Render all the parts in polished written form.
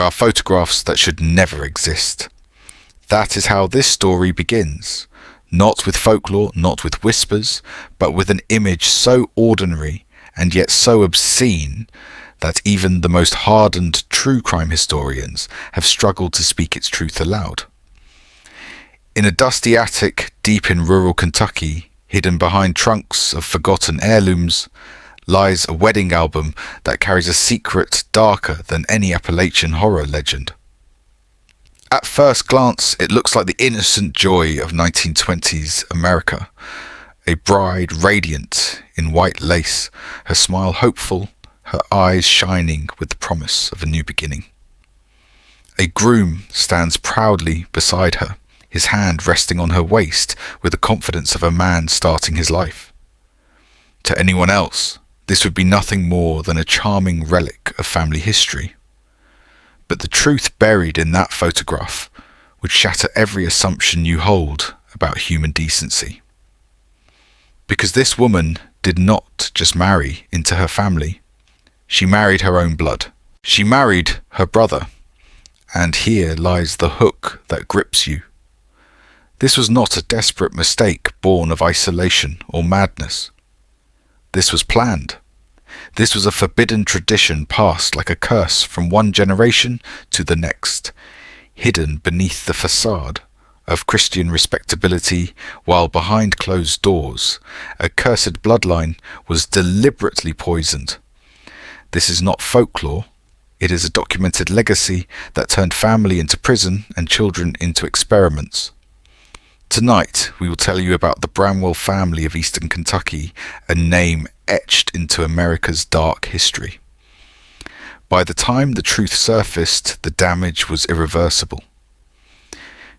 There are photographs that should never exist. That is how this story begins. Not with folklore, not with whispers, but with an image so ordinary and yet so obscene that even the most hardened true crime historians have struggled to speak its truth aloud. In a dusty attic deep in rural Kentucky, hidden behind trunks of forgotten heirlooms, lies a wedding album that carries a secret darker than any Appalachian horror legend. At first glance, it looks like the innocent joy of 1920s America. A bride radiant in white lace, her smile hopeful, her eyes shining with the promise of a new beginning. A groom stands proudly beside her, his hand resting on her waist with the confidence of a man starting his life. To anyone else, this would be nothing more than a charming relic of family history. But the truth buried in that photograph would shatter every assumption you hold about human decency. Because this woman did not just marry into her family, she married her own blood. She married her brother. And here lies the hook that grips you. This was not a desperate mistake born of isolation or madness. This was planned. This was a forbidden tradition passed like a curse from one generation to the next, hidden beneath the facade of Christian respectability, while behind closed doors, a cursed bloodline was deliberately poisoned. This is not folklore. It is a documented legacy that turned family into prison and children into experiments. Tonight, we will tell you about the Bramwell family of Eastern Kentucky, a name etched into America's dark history. By the time the truth surfaced, the damage was irreversible.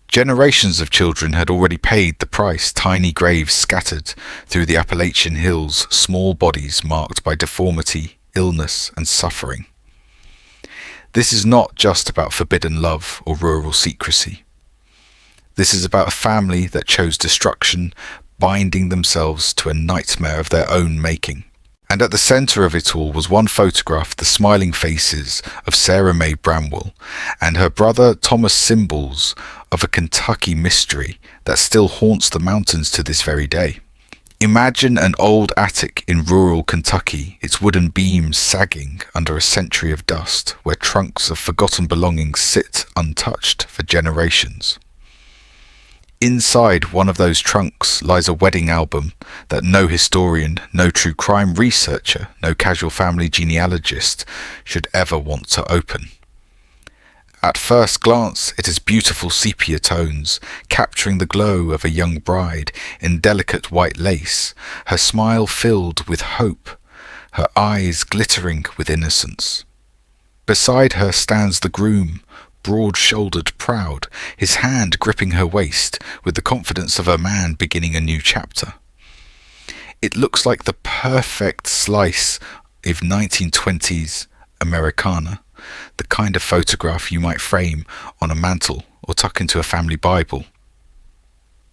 Generations of children had already paid the price, tiny graves scattered through the Appalachian hills, small bodies marked by deformity, illness, and suffering. This is not just about forbidden love or rural secrecy. This is about a family that chose destruction, binding themselves to a nightmare of their own making. And at the centre of it all was one photograph, the smiling faces of Sarah Mae Bramwell and her brother Thomas, symbols of a Kentucky mystery that still haunts the mountains to this very day. Imagine an old attic in rural Kentucky, its wooden beams sagging under a century of dust, where trunks of forgotten belongings sit untouched for generations. Inside one of those trunks lies a wedding album that no historian, no true crime researcher, no casual family genealogist should ever want to open. At first glance, it is beautiful sepia tones, capturing the glow of a young bride in delicate white lace, her smile filled with hope, her eyes glittering with innocence. Beside her stands the groom, broad-shouldered, proud, his hand gripping her waist with the confidence of a man beginning a new chapter. It looks like the perfect slice of 1920s Americana, the kind of photograph you might frame on a mantle or tuck into a family Bible.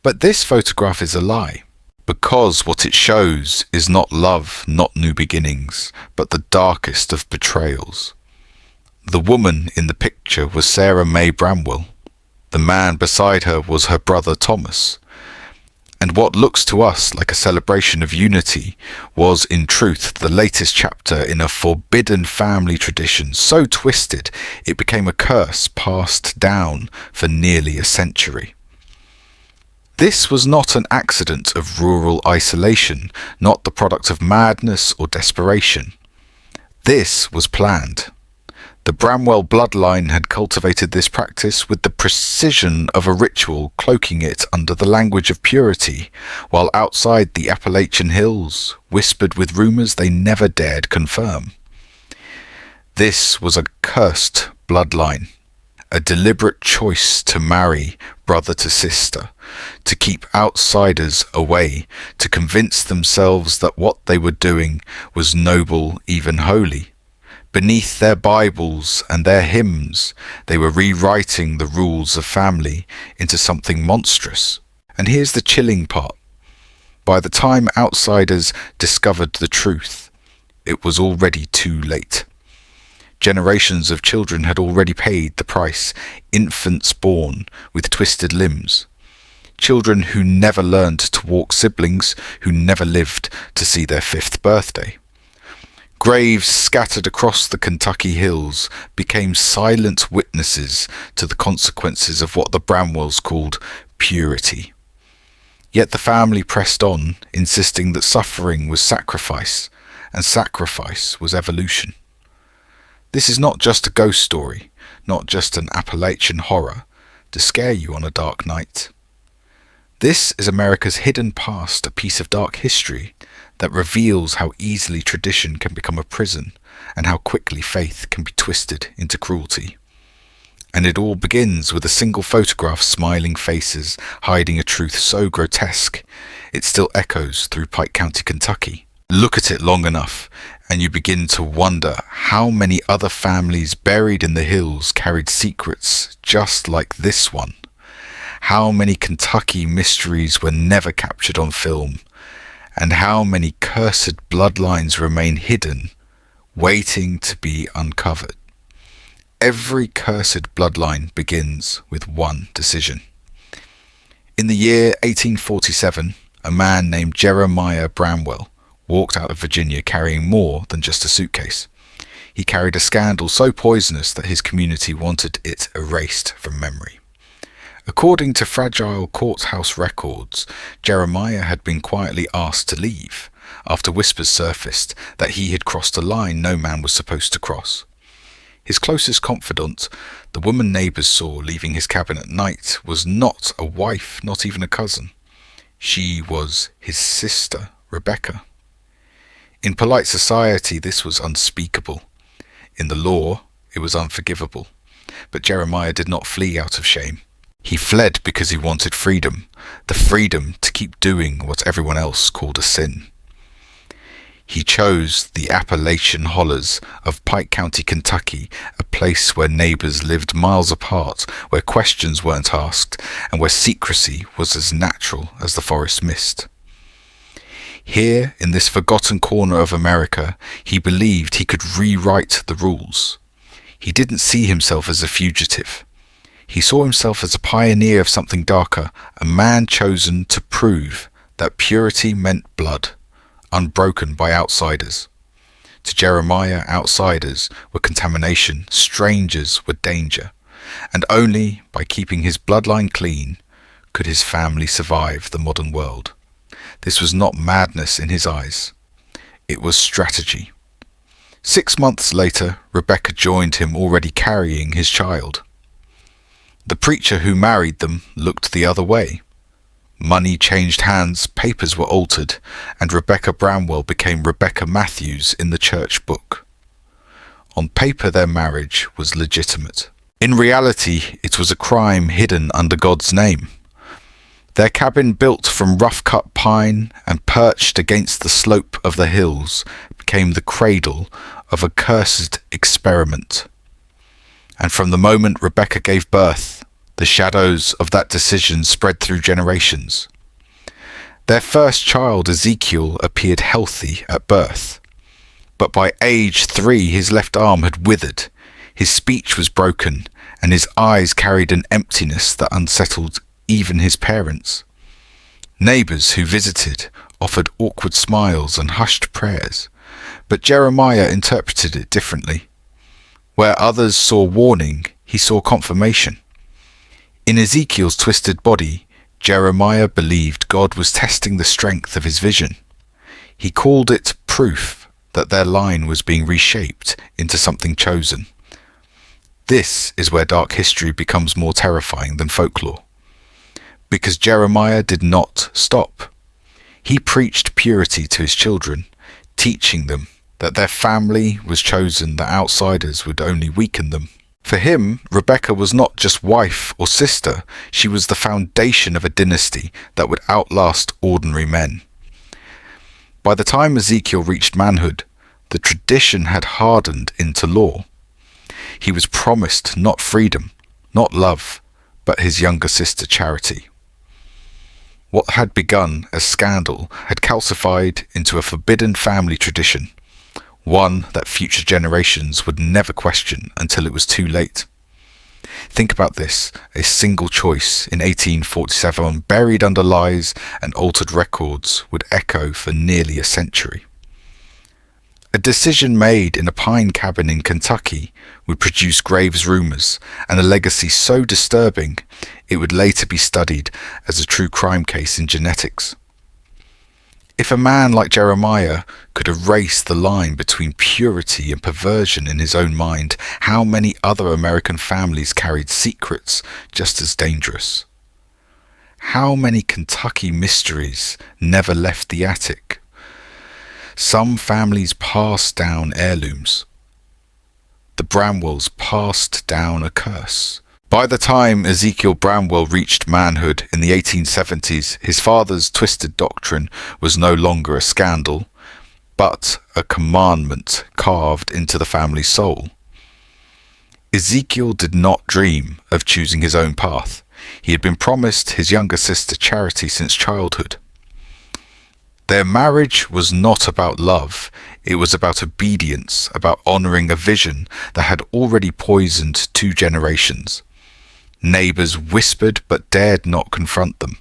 But this photograph is a lie, because what it shows is not love, not new beginnings, but the darkest of betrayals. The woman in the picture was Sarah Mae Bramwell. The man beside her was her brother Thomas. And what looks to us like a celebration of unity was in truth the latest chapter in a forbidden family tradition so twisted it became a curse passed down for nearly a century. This was not an accident of rural isolation, not the product of madness or desperation. This was planned. The Bramwell bloodline had cultivated this practice with the precision of a ritual, cloaking it under the language of purity, while outside the Appalachian hills, whispered with rumours they never dared confirm. This was a cursed bloodline, a deliberate choice to marry brother to sister, to keep outsiders away, to convince themselves that what they were doing was noble, even holy. Beneath their Bibles and their hymns, they were rewriting the rules of family into something monstrous. And here's the chilling part. By the time outsiders discovered the truth, it was already too late. Generations of children had already paid the price, infants born with twisted limbs. Children who never learned to walk, siblings who never lived to see their 5th birthday. Graves scattered across the Kentucky hills became silent witnesses to the consequences of what the Bramwells called purity. Yet the family pressed on, insisting that suffering was sacrifice, and sacrifice was evolution. This is not just a ghost story, not just an Appalachian horror to scare you on a dark night. This is America's hidden past, a piece of dark history that reveals how easily tradition can become a prison and how quickly faith can be twisted into cruelty. And it all begins with a single photograph, smiling faces, hiding a truth so grotesque it still echoes through Pike County, Kentucky. Look at it long enough and you begin to wonder how many other families buried in the hills carried secrets just like this one. How many Kentucky mysteries were never captured on film, and how many cursed bloodlines remain hidden, waiting to be uncovered. Every cursed bloodline begins with one decision. In the year 1847, a man named Jeremiah Bramwell walked out of Virginia carrying more than just a suitcase. He carried a scandal so poisonous that his community wanted it erased from memory. According to fragile courthouse records, Jeremiah had been quietly asked to leave after whispers surfaced that he had crossed a line no man was supposed to cross. His closest confidant, the woman neighbours saw leaving his cabin at night, was not a wife, not even a cousin. She was his sister, Rebecca. In polite society, this was unspeakable. In the law, it was unforgivable. But Jeremiah did not flee out of shame. He fled because he wanted freedom, the freedom to keep doing what everyone else called a sin. He chose the Appalachian hollers of Pike County, Kentucky, a place where neighbours lived miles apart, where questions weren't asked, and where secrecy was as natural as the forest mist. Here, in this forgotten corner of America, he believed he could rewrite the rules. He didn't see himself as a fugitive. He saw himself as a pioneer of something darker, a man chosen to prove that purity meant blood, unbroken by outsiders. To Jeremiah, outsiders were contamination, strangers were danger, and only by keeping his bloodline clean could his family survive the modern world. This was not madness in his eyes. It was strategy. 6 months later, Rebecca joined him, already carrying his child. The preacher who married them looked the other way. Money changed hands, papers were altered, and Rebecca Bramwell became Rebecca Matthews in the church book. On paper, their marriage was legitimate. In reality, it was a crime hidden under God's name. Their cabin, built from rough-cut pine and perched against the slope of the hills, became the cradle of a cursed experiment. And from the moment Rebecca gave birth, the shadows of that decision spread through generations. Their first child, Ezekiel, appeared healthy at birth. But by age 3, his left arm had withered, his speech was broken, and his eyes carried an emptiness that unsettled even his parents. Neighbours who visited offered awkward smiles and hushed prayers, but Jeremiah interpreted it differently. Where others saw warning, he saw confirmation. In Ezekiel's twisted body, Jeremiah believed God was testing the strength of his vision. He called it proof that their line was being reshaped into something chosen. This is where dark history becomes more terrifying than folklore. Because Jeremiah did not stop. He preached purity to his children, teaching them that their family was chosen, that outsiders would only weaken them. For him, Rebecca was not just wife or sister, she was the foundation of a dynasty that would outlast ordinary men. By the time Ezekiel reached manhood, the tradition had hardened into law. He was promised not freedom, not love, but his younger sister Charity. What had begun as scandal had calcified into a forbidden family tradition. one that future generations would never question until it was too late. Think about this, a single choice in 1847 buried under lies and altered records would echo for nearly a century. A decision made in a pine cabin in Kentucky would produce graves rumours and a legacy so disturbing it would later be studied as a true crime case in genetics. If a man like Jeremiah could erase the line between purity and perversion in his own mind, how many other American families carried secrets just as dangerous? How many Kentucky mysteries never left the attic? Some families passed down heirlooms. The Bramwells passed down a curse. By the time Ezekiel Bramwell reached manhood in the 1870s, his father's twisted doctrine was no longer a scandal, but a commandment carved into the family soul. Ezekiel did not dream of choosing his own path. He had been promised his younger sister Charity since childhood. Their marriage was not about love, it was about obedience, about honouring a vision that had already poisoned 2 generations. Neighbours whispered but dared not confront them.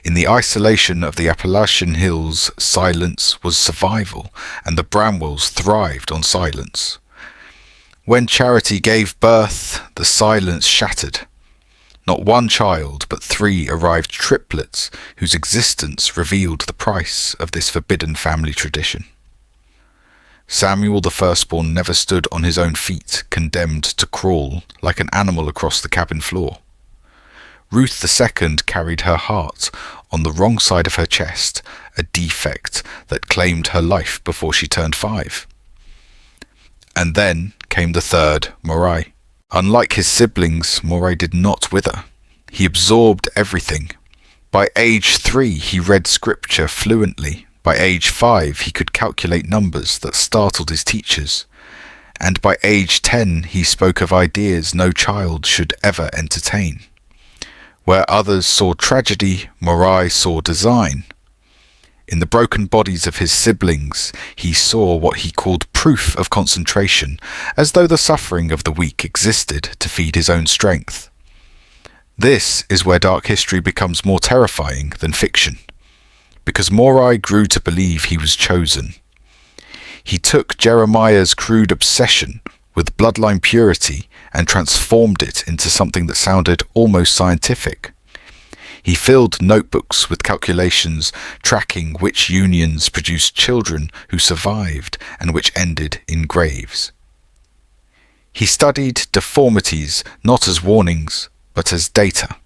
In the isolation of the Appalachian hills, silence was survival, and the Bramwells thrived on silence. When Charity gave birth, the silence shattered. Not 1 child, but 3 arrived triplets whose existence revealed the price of this forbidden family tradition. Samuel the firstborn never stood on his own feet, condemned to crawl like an animal across the cabin floor. Ruth II carried her heart on the wrong side of her chest, a defect that claimed her life before she turned 5. And then came the 3rd, Morai. Unlike his siblings, Morai did not wither. He absorbed everything. By age 3, he read scripture fluently. By age 5, he could calculate numbers that startled his teachers. And by age 10, he spoke of ideas no child should ever entertain. Where others saw tragedy, Morai saw design. In the broken bodies of his siblings, he saw what he called proof of concentration, as though the suffering of the weak existed to feed his own strength. This is where dark history becomes more terrifying than fiction, because Morai grew to believe he was chosen. He took Jeremiah's crude obsession with bloodline purity and transformed it into something that sounded almost scientific. He filled notebooks with calculations tracking which unions produced children who survived and which ended in graves. He studied deformities not as warnings, but as data.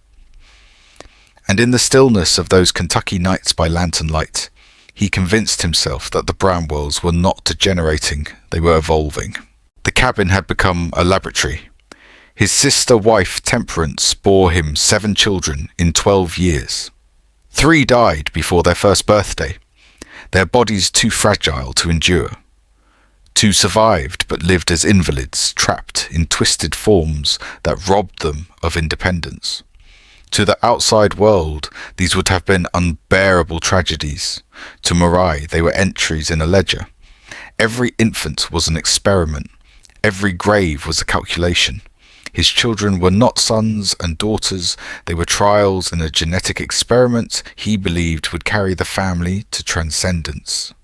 And in the stillness of those Kentucky nights by lantern light, he convinced himself that the Bramwells were not degenerating, they were evolving. The cabin had become a laboratory. His sister-wife Temperance bore him 7 children in 12 years. 3 died before their first birthday, their bodies too fragile to endure. 2 survived but lived as invalids, trapped in twisted forms that robbed them of independence. To the outside world, these would have been unbearable tragedies. To Morai, they were entries in a ledger. Every infant was an experiment. Every grave was a calculation. His children were not sons and daughters, they were trials in a genetic experiment he believed would carry the family to transcendence.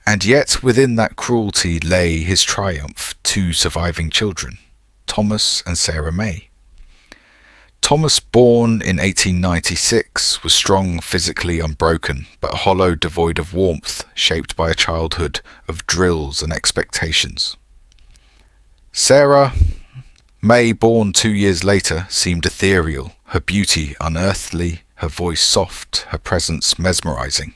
And yet within that cruelty lay his triumph, 2 surviving children, Thomas and Sarah May. Thomas, born in 1896, was strong, physically unbroken, but hollow, devoid of warmth, shaped by a childhood of drills and expectations. Sarah May, born 2 years later, seemed ethereal, her beauty unearthly, her voice soft, her presence mesmerizing.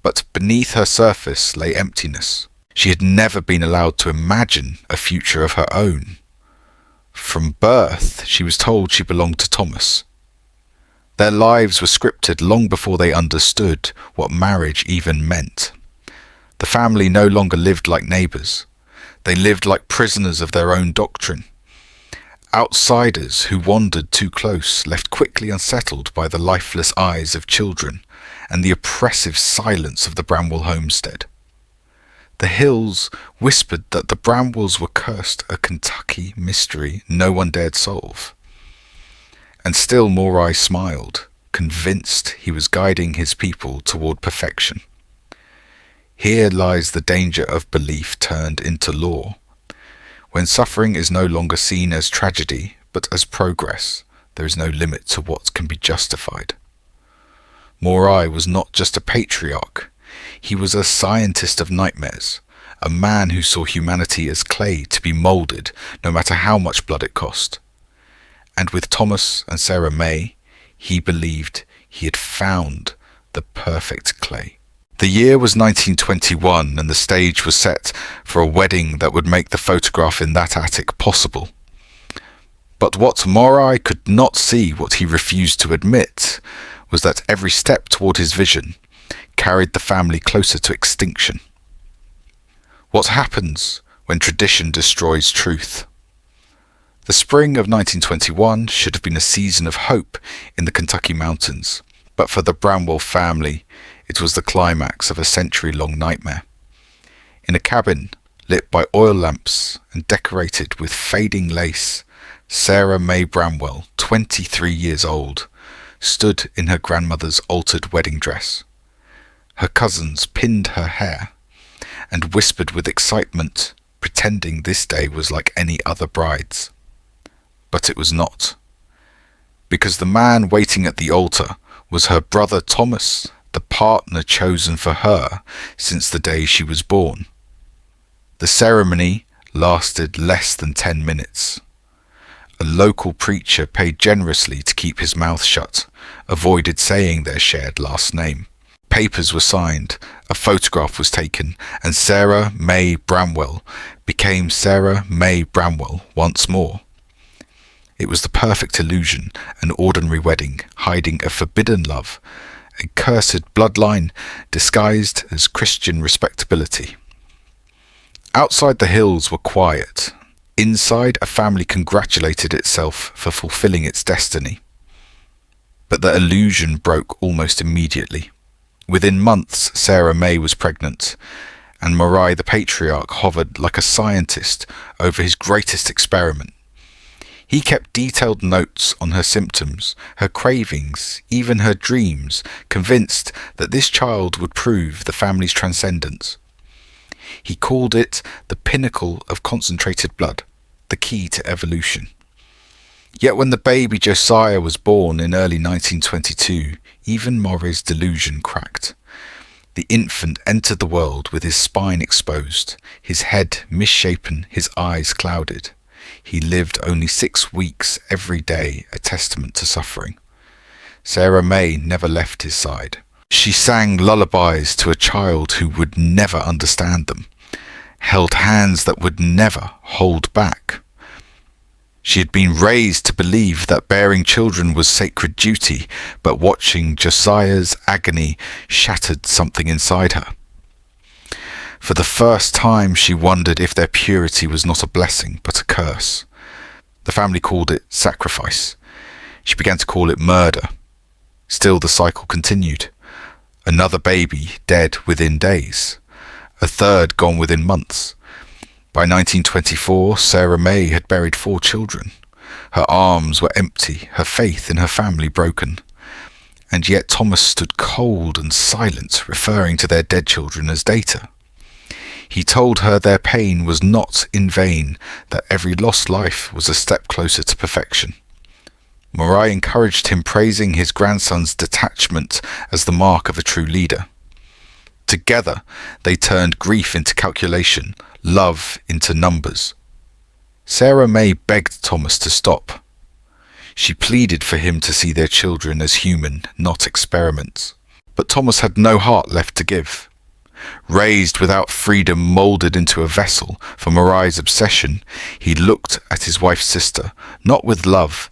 But beneath her surface lay emptiness. She had never been allowed to imagine a future of her own. From birth, she was told she belonged to Thomas. Their lives were scripted long before they understood what marriage even meant. The family no longer lived like neighbours. They lived like prisoners of their own doctrine. Outsiders who wandered too close left quickly unsettled by the lifeless eyes of children and the oppressive silence of the Bramwell homestead. The hills whispered that the Bramwells were cursed, a Kentucky mystery no one dared solve. And still Morai smiled, convinced he was guiding his people toward perfection. Here lies the danger of belief turned into law. When suffering is no longer seen as tragedy, but as progress, there is no limit to what can be justified. Morai was not just a patriarch. He was a scientist of nightmares, a man who saw humanity as clay to be moulded no matter how much blood it cost. And with Thomas and Sarah May, he believed he had found the perfect clay. The year was 1921 and the stage was set for a wedding that would make the photograph in that attic possible. But what Morai could not see, what he refused to admit, was that every step toward his vision carried the family closer to extinction. What happens when tradition destroys truth? The spring of 1921 should have been a season of hope in the Kentucky mountains, but for the Bramwell family, it was the climax of a century-long nightmare. In a cabin lit by oil lamps and decorated with fading lace, Sarah May Bramwell, 23 years old, stood in her grandmother's altered wedding dress. Her cousins pinned her hair and whispered with excitement, pretending this day was like any other bride's. But it was not, because the man waiting at the altar was her brother Thomas, the partner chosen for her since the day she was born. The ceremony lasted less than 10 minutes. A local preacher paid generously to keep his mouth shut, avoided saying their shared last name. Papers were signed, a photograph was taken, and Sarah May Bramwell became Sarah May Bramwell once more. It was the perfect illusion, an ordinary wedding, hiding a forbidden love, a cursed bloodline disguised as Christian respectability. Outside the hills were quiet. Inside, a family congratulated itself for fulfilling its destiny. But the illusion broke almost immediately. Within months, Sarah May was pregnant, and Morai the patriarch hovered like a scientist over his greatest experiment. He kept detailed notes on her symptoms, her cravings, even her dreams, convinced that this child would prove the family's transcendence. He called it the pinnacle of concentrated blood, the key to evolution. Yet when the baby Josiah was born in early 1922, even Morai's delusion cracked. The infant entered the world with his spine exposed, his head misshapen, his eyes clouded. He lived only 6 weeks every day, a testament to suffering. Sarah May never left his side. She sang lullabies to a child who would never understand them, held hands that would never hold back. She had been raised to believe that bearing children was sacred duty, but watching Josiah's agony shattered something inside her. For the first time, she wondered if their purity was not a blessing, but a curse. The family called it sacrifice. She began to call it murder. Still, the cycle continued. Another baby dead within days. A third gone within months. By 1924, Sarah May had buried 4 children. Her arms were empty, her faith in her family broken. And yet Thomas stood cold and silent, referring to their dead children as data. He told her their pain was not in vain, that every lost life was a step closer to perfection. Morai encouraged him, praising his grandson's detachment as the mark of a true leader. Together, they turned grief into calculation, love into numbers. Sarah May begged Thomas to stop. She pleaded for him to see their children as human, not experiments. But Thomas had no heart left to give. Raised without freedom, moulded into a vessel for Morai's obsession, he looked at his wife's sister, not with love,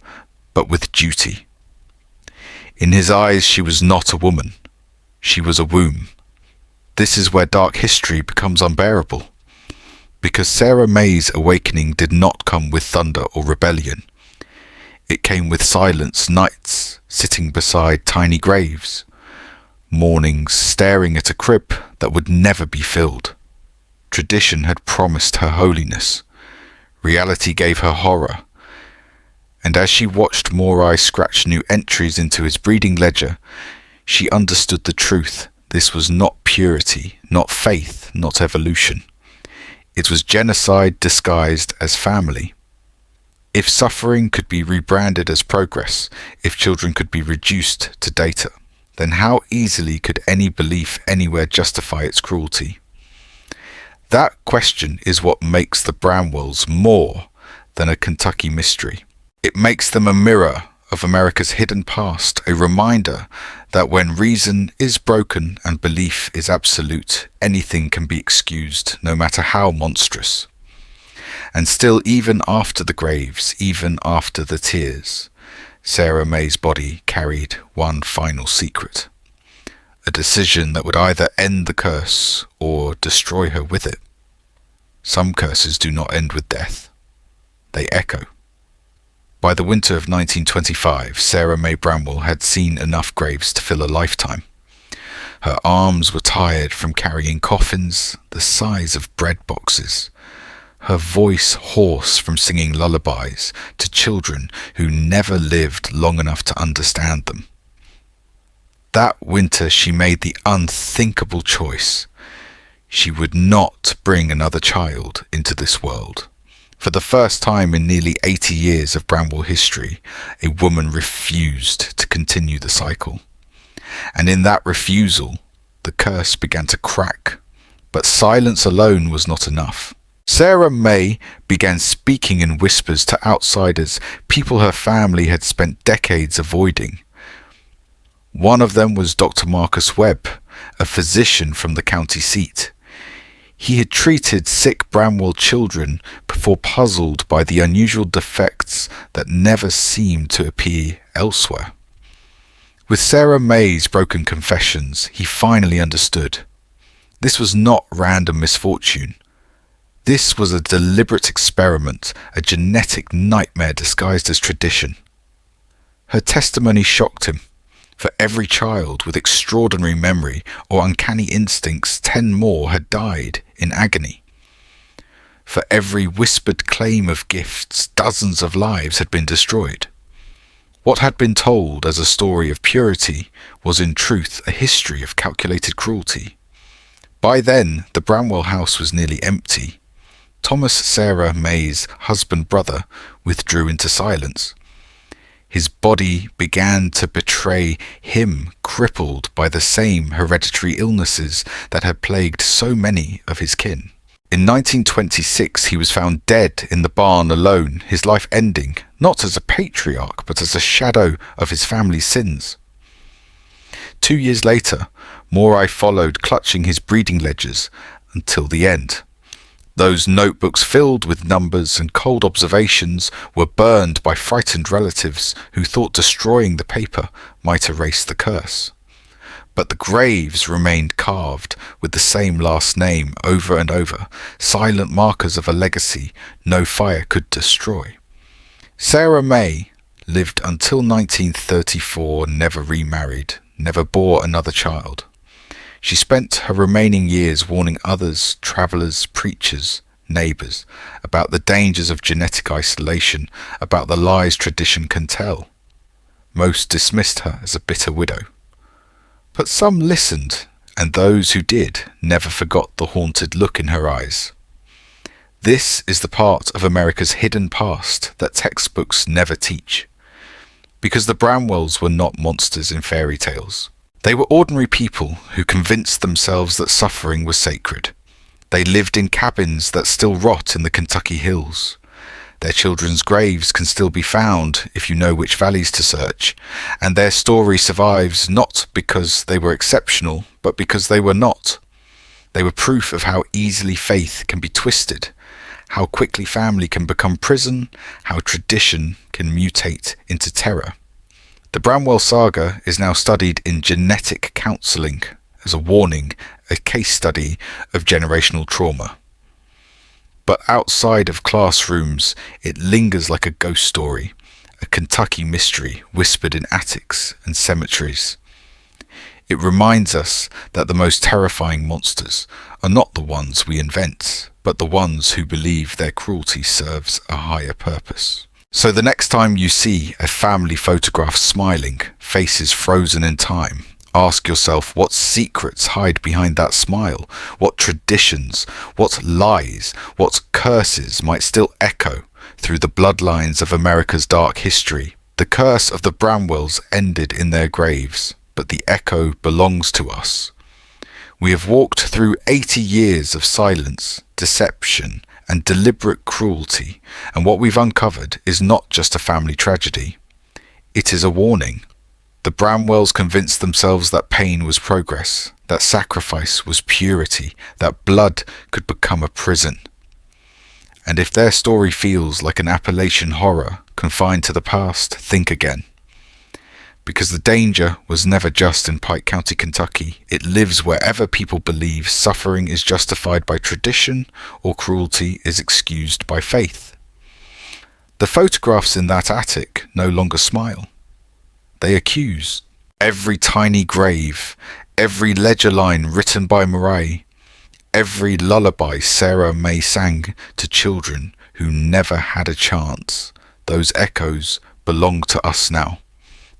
but with duty. In his eyes, she was not a woman. She was a womb. This is where dark history becomes unbearable. Because Sarah May's awakening did not come with thunder or rebellion. It came with silence, nights sitting beside tiny graves, mornings staring at a crib that would never be filled. Tradition had promised her holiness. Reality gave her horror. And as she watched Morai scratch new entries into his breeding ledger, she understood the truth. This was not purity, not faith, not evolution. It was genocide disguised as family. If suffering could be rebranded as progress, if children could be reduced to data, then how easily could any belief anywhere justify its cruelty? That question is what makes the Bramwells more than a Kentucky mystery. It makes them a mirror of America's hidden past, a reminder that when reason is broken and belief is absolute, anything can be excused, no matter how monstrous. And still, even after the graves, even after the tears, Sarah May's body carried one final secret. A decision that would either end the curse or destroy her with it. Some curses do not end with death. They echo. By the winter of 1925, Sarah May Bramwell had seen enough graves to fill a lifetime. Her arms were tired from carrying coffins the size of bread boxes. Her voice hoarse from singing lullabies to children who never lived long enough to understand them. That winter she made the unthinkable choice. She would not bring another child into this world. For the first time in nearly 80 years of Bramwell history, a woman refused to continue the cycle. And in that refusal, the curse began to crack. But silence alone was not enough. Sarah May began speaking in whispers to outsiders, people her family had spent decades avoiding. One of them was Dr. Marcus Webb, a physician from the county seat. He had treated sick Bramwell children before, puzzled by the unusual defects that never seemed to appear elsewhere. With Sarah May's broken confessions, he finally understood. This was not random misfortune. This was a deliberate experiment, a genetic nightmare disguised as tradition. Her testimony shocked him. For every child with extraordinary memory or uncanny instincts, 10 more had died in agony. For every whispered claim of gifts, dozens of lives had been destroyed. What had been told as a story of purity was in truth a history of calculated cruelty. By then, the Bramwell house was nearly empty. Thomas Sarah May's husband-brother withdrew into silence. His body began to betray him, crippled by the same hereditary illnesses that had plagued so many of his kin. In 1926, he was found dead in the barn alone, his life ending, not as a patriarch, but as a shadow of his family's sins. 2 years later, Morai followed, clutching his breeding ledgers until the end. Those notebooks filled with numbers and cold observations were burned by frightened relatives who thought destroying the paper might erase the curse. But the graves remained carved with the same last name over and over, silent markers of a legacy no fire could destroy. Sarah May lived until 1934, never remarried, never bore another child. She spent her remaining years warning others, travellers, preachers, neighbours, about the dangers of genetic isolation, about the lies tradition can tell. Most dismissed her as a bitter widow. But some listened, and those who did never forgot the haunted look in her eyes. This is the part of America's hidden past that textbooks never teach. Because the Bramwells were not monsters in fairy tales. They were ordinary people who convinced themselves that suffering was sacred. They lived in cabins that still rot in the Kentucky hills. Their children's graves can still be found if you know which valleys to search, and their story survives not because they were exceptional, but because they were not. They were proof of how easily faith can be twisted, how quickly family can become prison, how tradition can mutate into terror. The Bramwell saga is now studied in genetic counselling as a warning, a case study of generational trauma. But outside of classrooms, it lingers like a ghost story, a Kentucky mystery whispered in attics and cemeteries. It reminds us that the most terrifying monsters are not the ones we invent, but the ones who believe their cruelty serves a higher purpose. So the next time you see a family photograph smiling, faces frozen in time, ask yourself what secrets hide behind that smile, what traditions, what lies, what curses might still echo through the bloodlines of America's dark history. The curse of the Bramwells ended in their graves, but the echo belongs to us. We have walked through 80 years of silence, deception, and deliberate cruelty, and what we've uncovered is not just a family tragedy. It is a warning. The Bramwells convinced themselves that pain was progress, that sacrifice was purity, that blood could become a prison. And if their story feels like an Appalachian horror confined to the past, think again. Because the danger was never just in Pike County, Kentucky. It lives wherever people believe suffering is justified by tradition or cruelty is excused by faith. The photographs in that attic no longer smile. They accuse. Every tiny grave, every ledger line written by Murray, every lullaby Sarah May sang to children who never had a chance, those echoes belong to us now.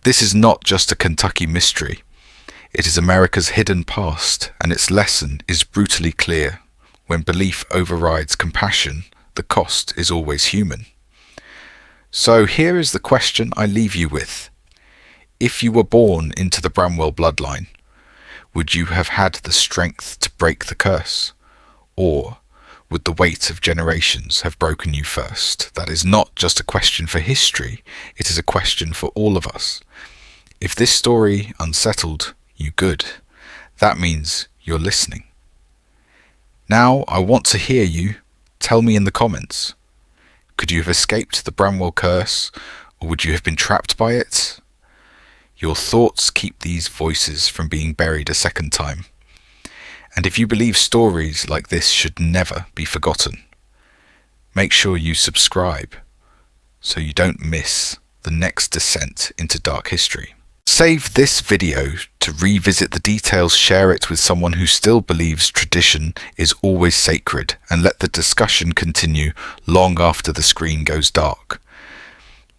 This is not just a Kentucky mystery. It is America's hidden past, and its lesson is brutally clear. When belief overrides compassion, the cost is always human. So here is the question I leave you with. If you were born into the Bramwell bloodline, would you have had the strength to break the curse? Or would the weight of generations have broken you first? That is not just a question for history, it is a question for all of us. If this story unsettled you good, that means you're listening. Now I want to hear you. Tell me in the comments. Could you have escaped the Bramwell curse, or would you have been trapped by it? Your thoughts keep these voices from being buried a second time. And if you believe stories like this should never be forgotten, make sure you subscribe so you don't miss the next descent into dark history. Save this video to revisit the details, share it with someone who still believes tradition is always sacred, and let the discussion continue long after the screen goes dark.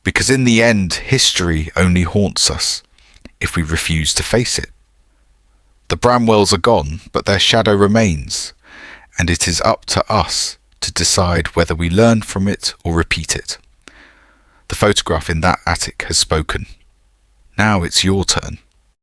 Because in the end, history only haunts us if we refuse to face it. The Bramwells are gone, but their shadow remains, and it is up to us to decide whether we learn from it or repeat it. The photograph in that attic has spoken. Now it's your turn.